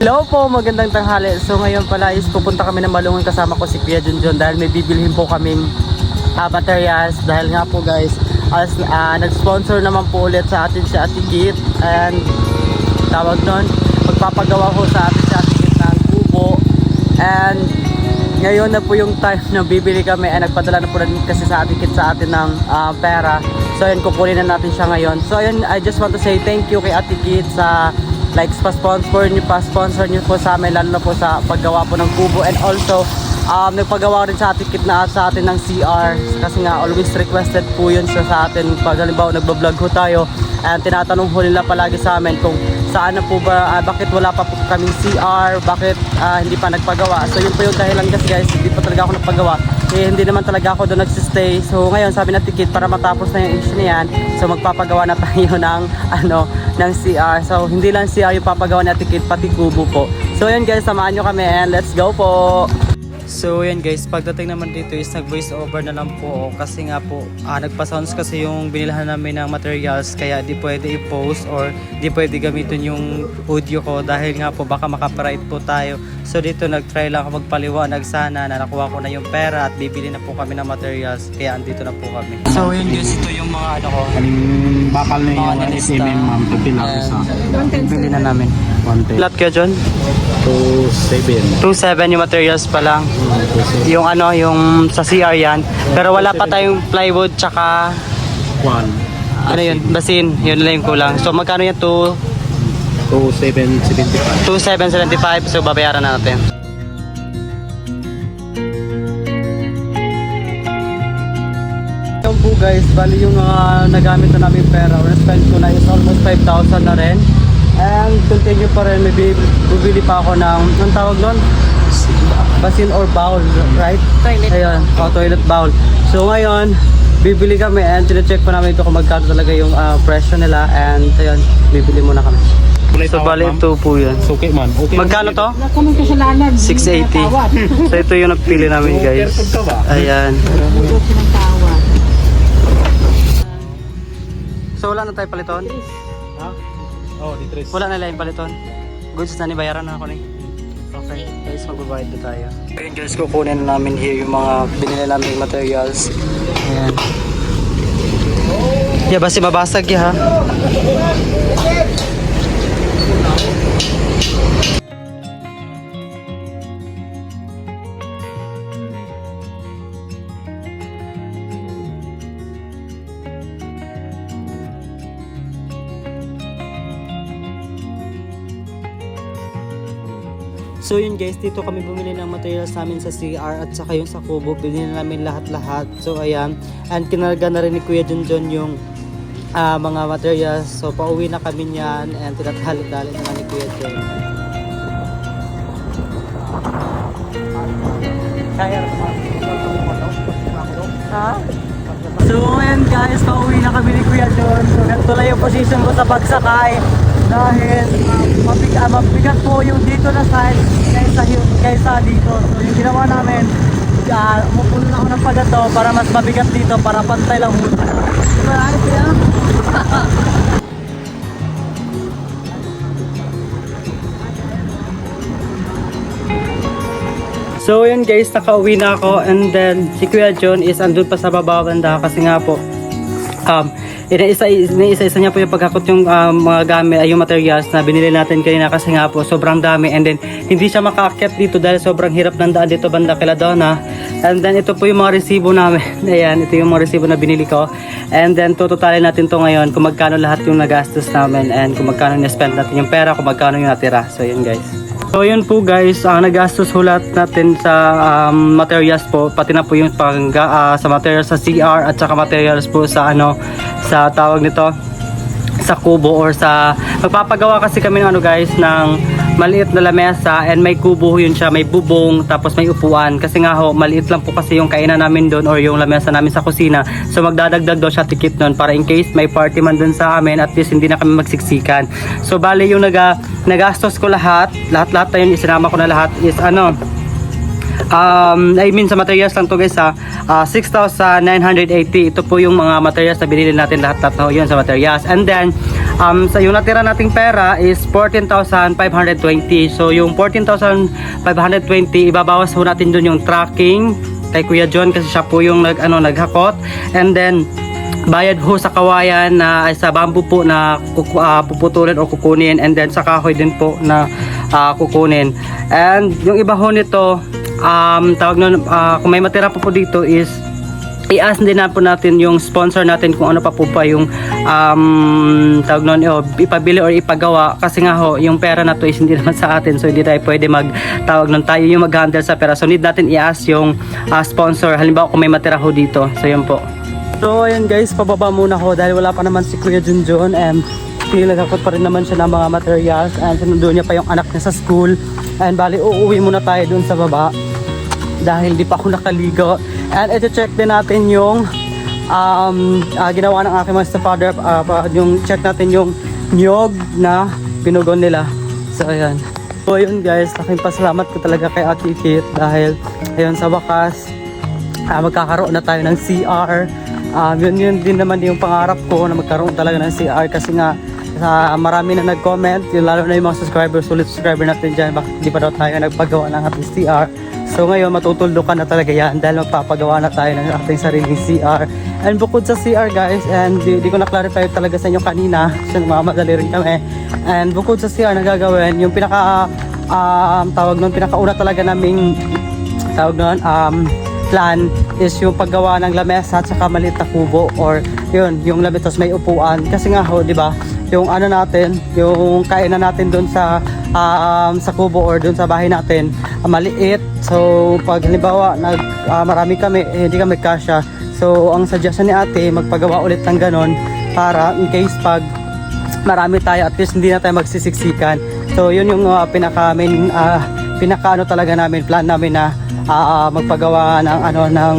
Hello po, magandang tanghali. So ngayon pala is pupunta kami ng Malungon kasama ko si Kuya Junjun dahil may bibilhin po kaming materials. Dahil nga po guys, as nag-sponsor naman po ulit sa atin si Ate Kit. And tawag nun, magpapagawa ko sa atin si Ate Kit ng kubo. And ngayon na po yung time na bibili kami. And nagpadala na po rin kasi sa Ate Kit sa atin ng pera. So ayun, kukunin na natin siya ngayon. So ayun, I just want to say thank you kay Ate Kit sa pa-sponsor niyo po sa amin, lalo na po sa paggawa po ng kubo. And also nagpagawa rin sa Ate Kit na sa atin ng CR kasi nga always requested po yun sa atin pag halimbawa nagbablog ho tayo. And tinatanong ho nila palagi sa amin kung saan na po ba, bakit wala pa po kaming CR, bakit hindi pa nagpagawa. So yun po yung dahilan kasi guys, hindi pa talaga ako nagpagawa. Hindi naman talaga ako doon nagsistay. So ngayon sabi na Ate Kit, para matapos na yung issue na yan, so magpapagawa na tayo ng ng CR. So hindi lang CR yung papagawa ni Ate Kit, pati kubo po. So yun guys, samahan nyo kami and let's go po. So yan guys, pagdating naman dito is nag voice over na lang po kasi nga po nagpa-sounds kasi yung binilhan namin ng materials, kaya di pwede i-post or di pwede gamitin yung audio ko dahil nga po baka makapiright po tayo. So dito nag-try lang ako magpaliwanag sana na nakuha ko na yung pera at bibili na po kami ng materials, kaya andito na po kami. So yun guys, ito yung mga Kaning bakal na yung SMM ma'am, kapila isa. bibili na namin. 110. Lat ka John? 27. 2.7 yung materials pa lang. Yung yung sa CR yan. Pero wala pa tayong plywood tsaka 1. yun, basin. Yun lang yung kulang. So magkano yan? 2775. 2.775. So babayaran na natin. Yung po guys, bali yung nagamit na namin pera or spend ko na is almost 5,000 na rin. And continue pa rin, may bibili pa ako ng, anong tawag nun? Basin or bowl, right? Toilet. Ayun, toilet bowl. So ngayon, bibili kami and tine-check pa namin ito kung magkano talaga yung presyo nila. And ayun, bibili muna kami. So bali ito po yun. Okay man. Okay. Magkano to? Kami kasalanan. 680. So ito yung napili namin guys. Ayan. So wala na tayo paliton? Ha? Oh, di tres. Wala na lang paliton. Goods na ni, bayaran na ako ni. Okay, guys, magbabayad na tayo. Ayun guys, kukunin na namin here yung mga binili namin materials. Ayan. Yeah, basta mabasag ya ha. So yun guys, dito kami bumili ng materials namin sa CR at saka yung sa kubo. Binili namin lahat-lahat. So ayan, and kinarga na rin ni Kuya Junjun yung mga materials. So pauwi na kami niyan and tinatali-tali na ni Kuya Jun. So ayan guys, pauwi na kami ni Kuya Jun. So ganito lang yung position ko sa pagsakay. Dahil mabigat po yung dito na side kaysa dito. So yung ginawa namin, umupuno na ako ng pagato para mas mabigat dito, para pantay lang muna. Diba? Ano kaya? So yun guys, nakauwi na ako and then si Kuya John is andun pa sa baba banda kasi nga po isa-isa niya po yung pagkakot yung mga gamit ay yung materials na binili natin kanina kasi nga po sobrang dami and then hindi siya makaakyat dito dahil sobrang hirap ng daan dito banda kay Ladona. And then ito po yung mga resibo namin. Ayan, ito yung mga resibo na binili ko. And then tututalin natin to ngayon kung magkano lahat yung nagastos namin and kung magkano na-spend natin yung pera, kung magkano yung natira. So yun guys. So yun po guys, ang nagastos hulat natin sa materials po, pati na po yung sa materials sa CR at saka materials po sa sa tawag nito, sa kubo or sa magpapagawa kasi kami ng guys ng maliit na lamesa and may kubo yun siya, may bubong tapos may upuan kasi nga ho maliit lang po kasi yung kainan namin doon or yung lamesa namin sa kusina. So magdadagdag daw siya tikit noon para in case may party man doon sa amin, at least hindi na kami magsiksikan. So bali yung nagastos ko lahat na yun, isinama ko na lahat is I mean sa materials lang to guys 6,980. Ito po yung mga materials na binili natin lahat yun sa materials. And then Sa yung natira nating pera is 14,520. So yung 14,520 ibabawas po natin dun yung tracking kay Kuya John kasi siya po yung naghakot, and then bayad ho sa kawayan na sa bamboo po na puputulin o kukunin, and then sa kahoy din po na kukunin. And yung iba ho nito, tawag nun, kung may matira po dito is i-ask din na po natin yung sponsor natin kung ano pa po yung tawag nun, ipabili or ipagawa, kasi nga ho yung pera na to is hindi naman sa atin, so hindi tayo pwede tawag nun, tayo yung mag-handle sa pera, so need natin i-ask yung sponsor halimbawa kung may matira ho dito. So yun po. So ayun guys, pababa muna ako dahil wala pa naman si Kuya Junjun, and nagakot pa rin naman siya ng mga materials, and sinundo niya pa yung anak niya sa school, and bali uuwi muna tayo dun sa baba dahil di pa ako nakaligo. And ito-check din natin yung ginawa ng aking mga stepfather, yung check natin yung nyog na pinugon nila. So ayan. So ayun guys, laking pasalamat ko talaga kay Ate Kit dahil ayun sa wakas magkakaroon na tayo ng CR. Yun din naman yung pangarap ko na magkaroon talaga ng CR, kasi nga marami na nag-comment, lalo na yung mga subscribers, sulit subscriber natin dyan, bakit di pa daw tayo nagpagawa ng ating CR. So ngayon matutuldukan na talaga yan dahil magpapagawa na tayo ng ating sariling CR. And bukod sa CR guys, and di ko na-clarify talaga sa inyo kanina, so mamadali rin kami. And bukod sa CR na gagawin, yung tawag nun, pinakauna talaga naming plan is yung paggawa ng lamesa at saka maliit na kubo, or yun, yung lamesa may upuan, kasi nga ho, di ba, yung ano natin, yung kainan natin doon sa kubo or doon sa bahay natin, maliit. So pag halimbawa marami kami, hindi kami kasya, so ang suggestion ni ate magpagawa ulit ng ganon para in case pag marami tayo, at least hindi na tayo magsisiksikan. So yun yung pinaka talaga namin, plan namin na magpagawa ng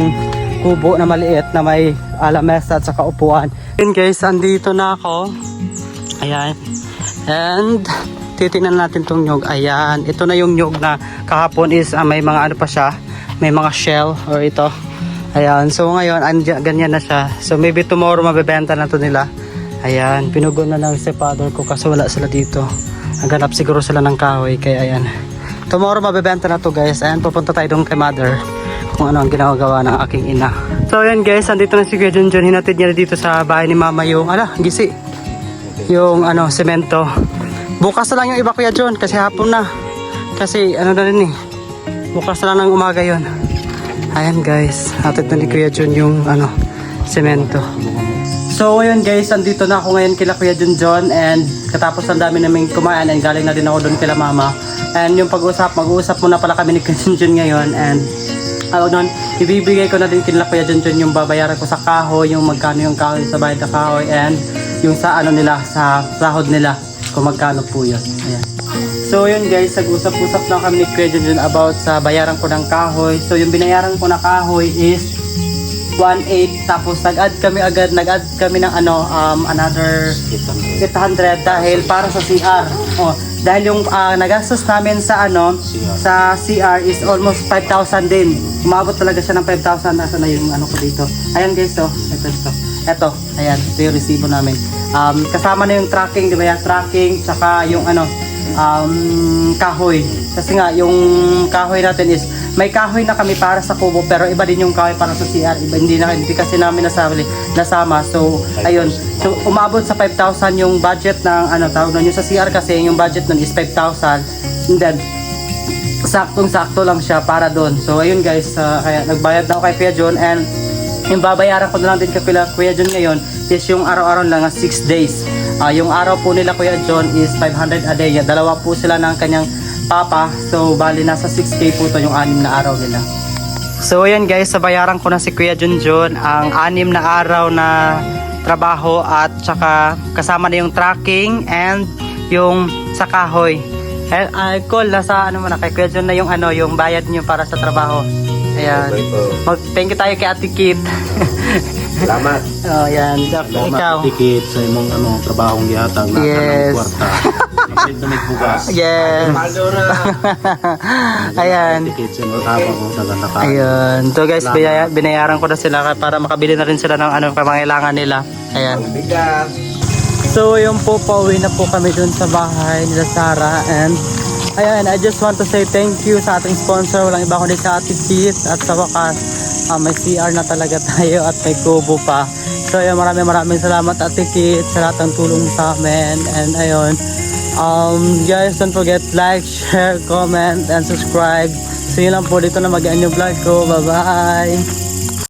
kubo na maliit na may lamesa at saka upuan. Yun guys, andito na ako. Ayan. And titingnan natin tong nyog. Ayan, ito na yung nyog na kahapon is may mga pa siya, may mga shell or ito. Ayan, so ngayon ganyan na siya. So maybe tomorrow mabebenta na to nila. Ayan, pinugon na ng stepfather ko kasi wala sila dito. Naghanap siguro sila ng kahoy, kaya ayan. Tomorrow mabebenta na to guys, and pupunta tayo doon kay mother kung ano ang ginagawa ng aking ina. So ayan guys, andito na si Kuya Junjun. Hinatid niya dito sa bahay ni mama yung gisi, yung semento. Bukas na lang yung iba Kuya John kasi hapon na, kasi na rin bukas na lang ng umaga yon. Ayan guys, hatid na ni Kuya John yung semento. So ayun guys, andito na ako ngayon kila Kuya Junjun, and katapos ang dami naming kumain, and galing na din ako doon kila mama. And yung mag-uusap muna pala kami ni Kuya Junjun ngayon, and ibibigay ko na din kila Kuya Junjun yung babayaran ko sa kahoy, yung magkano yung kahoy sa bayad na kahoy, and yung sa nila, sa sahod nila, kung magkano po yun. Ayan. So yun guys, nag-usap-usap lang kami ni Kuya Junjun about sa bayaran ko ng kahoy. So yung binayaran ko na kahoy is 1.8, tapos nag-add kami ng another 800 dahil para sa CR. Dahil yung nagastos namin sa sa CR is almost 5,000 din. Umabot talaga siya ng 5,000. Nasa na yung ko dito. Ayan guys, ito, ayan, ito yung resibo namin. Kasama na yung tracking, di ba yan? Tracking, tsaka yung kahoy. Kasi nga, yung kahoy natin is, may kahoy na kami para sa kubo, pero iba din yung kahoy para sa CR. Iba, hindi kasi namin nasama. So, ayun. So, umabot sa 5,000 yung budget ng, tawag nun, yung sa CR kasi, yung budget nun is 5,000. And then, saktong-sakto lang siya para doon. So, ayun guys, kaya nagbayad na ako kay Kuya John, and yung babayaran ko na lang din kay Kuya John ngayon is yung araw-araw lang 6 days. Yung araw po nila Kuya John is 500 a day. Dalawa po sila ng kanyang papa. So bali nasa 6K po to yung 6 na araw nila. So ayan guys, sabayaran ko na si Kuya Junjun ang 6 na araw na trabaho, at saka kasama na yung tracking and yung sa kahoy. I call na sa mo na kay Kuya Jun na yung yung bayad niyo para sa trabaho. Ayan. Thank you tayo kay Ate Kit. Salamat. Ayan. Ikaw. Ate Kit sa imong trabahong gihatag na Yes. ng kwarta. Napit na may bugas. Yes. Ayan. Ate Kit sa imong trabaho sa ganda. Ayun. So guys, binayaran ko na sila para makabili na rin sila ng pangailangan nila. Ayan. So yun po, pauwi na po kami dun sa bahay nila Sarah. And ayan, I just want to say thank you sa ating sponsor. Walang iba kundi sa Ate Kit. At sa wakas, may CR na talaga tayo at may kubo pa. So ayun, maraming salamat Ate Kit sa lahat ng tulong mo sa amin. And ayun, guys, don't forget like, share, comment, and subscribe. See you lang po dito na mag-end yung vlog ko. Bye bye!